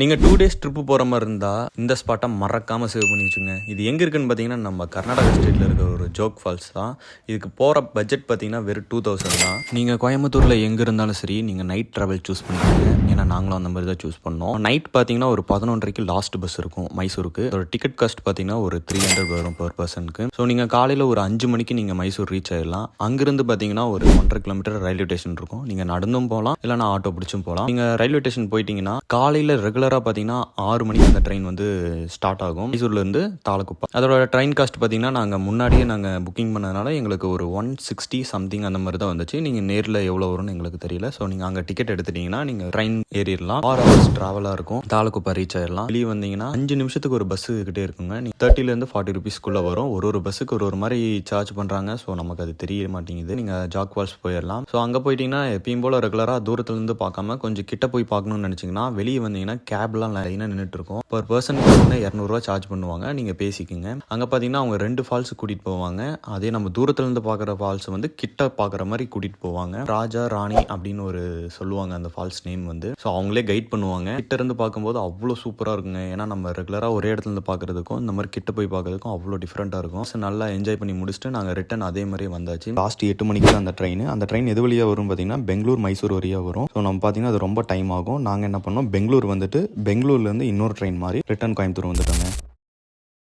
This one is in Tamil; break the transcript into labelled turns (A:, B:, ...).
A: நீங்கள் 2 டேஸ் ட்ரிப்பு போகிற மாதிரி இருந்தால் இந்த ஸ்பாட்டை மறக்காமல் சேவ் பண்ணி வச்சுங்க. இது எங்கே இருக்குன்னு பார்த்தீங்கன்னா நம்ம கர்நாடகா ஸ்டேட்டில் இருக்க ஒரு ஜோக் ஃபால்ஸ் தான். இதுக்கு போகிற பட்ஜெட் பார்த்தீங்கன்னா வெறும் 2000 தான். நீங்கள் கோயம்புத்தூரில் எங்கே இருந்தாலும் சரி நீங்கள் நைட் ட்ராவல் சூஸ் பண்ணிக்கோங்க. ஏன்னா நாங்களும் அந்த மாதிரி தான் சூஸ் பண்ணோம். நைட் பார்த்தீங்கன்னா ஒரு 11:30க்கு லாஸ்ட் பஸ் இருக்கும் மைசூருக்கு. ஒரு டிக்கெட் காஸ்ட் பார்த்தீங்கன்னா ஒரு 300 வரும் பர் பர்சனுக்கு. ஸோ நீங்கள் காலையில் ஒரு 5 மணிக்கு நீங்கள் மைசூர் ரீச் ஆகிடலாம். அங்கேருந்து பார்த்தீங்கன்னா ஒரு 1.5 கிலோமீட்டர் ரயில்வே ஸ்டேஷன் இருக்கும். நீங்கள் நடந்தும் போகலாம் இல்லைனா ஆட்டோ பிடிச்சும் போகலாம். நீங்கள் ரயில்வே ஸ்டேஷன் போயிட்டீங்கன்னா காலையில் ரெகுலராக பார்த்தீங்கன்னா 6 மணிக்கு அந்த ட்ரெயின் வந்து ஸ்டார்ட் ஆகும் மைசூர்லேருந்து தாலக்குப்பா. அதோட ட்ரெயின் காஸ்ட் பார்த்தீங்கன்னா நாங்கள் முன்னாடியே நாங்கள் புக்கிங் பண்ணதுனால எங்களுக்கு ஒரு 160 சம்திங் அந்த மாதிரி தான் வந்துச்சு. நீங்கள் நேரில் எவ்வளோ வரும்னு எங்களுக்கு தெரியல. ஸோ நீங்கள் அங்கே டிக்கெட் எடுத்துட்டீங்கன்னா நீங்கள் ட்ரெயின் ஏறிடலாம். 6 ஹவர்ஸ் ட்ராவலாக இருக்கும். தாலக்குப்பா ரீச் ஆயிடலாம். வெளியே வந்தீங்கன்னா 5 நிமிஷத்துக்கு ஒரு பஸ் கிட்டே இருக்குங்க. நீங்கள் 30லேருந்து 40 ருபீஸ்க்குள்ளே வரும். ஒரு பஸ்ஸுக்கு ஒரு மாதிரி சார்ஜ் பண்ணுறாங்க. ஸோ நமக்கு அது தெரிய மாட்டேங்குது. நீங்கள் ஜாக் ஃபால்ஸ் போயிடலாம். ஸோ அங்கே போயிட்டீங்கன்னா எப்பயும் போல் ரெகுலராக தூரத்துலேருந்து பார்க்காம கொஞ்சம் கிட்ட போய் பார்க்கணும்னு நினச்சிங்கன்னா வெளியே வந்தீங்கன்னா கேப்லாம் லைனாக நின்றுட்டு இருக்கும். பர் பர்சனுக்கு பார்த்தீங்கன்னா 200 சார்ஜ் பண்ணுவாங்க. நீங்கள் பேசிக்கிங்க. அங்கே பார்த்தீங்கன்னா அவங்க 2 ஃபால்ஸ் கூட்டிகிட்டு போவாங்க. அதே நம்ம தூரத்துலேருந்து பார்க்குற ஃபால்ஸ் வந்து கிட்ட பார்க்குற மாதிரி கூட்டிகிட்டு போவாங்க. ராஜா ராணி அப்படின்னு ஒரு சொல்லுவாங்க அந்த ஃபால்ஸ் நேம் வந்து. ஸோ அவங்களே கைட் பண்ணுவாங்க. கிட்ட இருந்து பார்க்கும்போது அவ்வளோ சூப்பராக இருக்குங்க. ஏன்னா நம்ம ரெகுலராக ஒரே இடத்துல இருந்து பார்க்குறதுக்கும் இந்த மாதிரி கிட்ட போய் பார்க்கறதுக்கும் அவ்வளோ டிஃப்ரெண்ட்டாக இருக்கும். ஸோ நல்லா என்ஜாய் பண்ணி முடிச்சுட்டு நாங்கள் ரிட்டன் அதே மாதிரி வந்தாச்சு. லாஸ்ட் 8 மணிக்கு அந்த ட்ரெயின் எது வழியாக வரும் பார்த்தீங்கன்னா பெங்களூர் மைசூர் வழியாக வரும். ஸோ நம்ம பார்த்தீங்கன்னா அது ரொம்ப டைம் ஆகும். நாங்கள் என்ன பண்ணோம், பெங்களூர் வந்துட்டு பெங்களூர்லேருந்து இன்னொரு ட்ரெயின் மாதிரி ரிட்டன் கோயம்புத்தூர் வந்துட்டோங்க.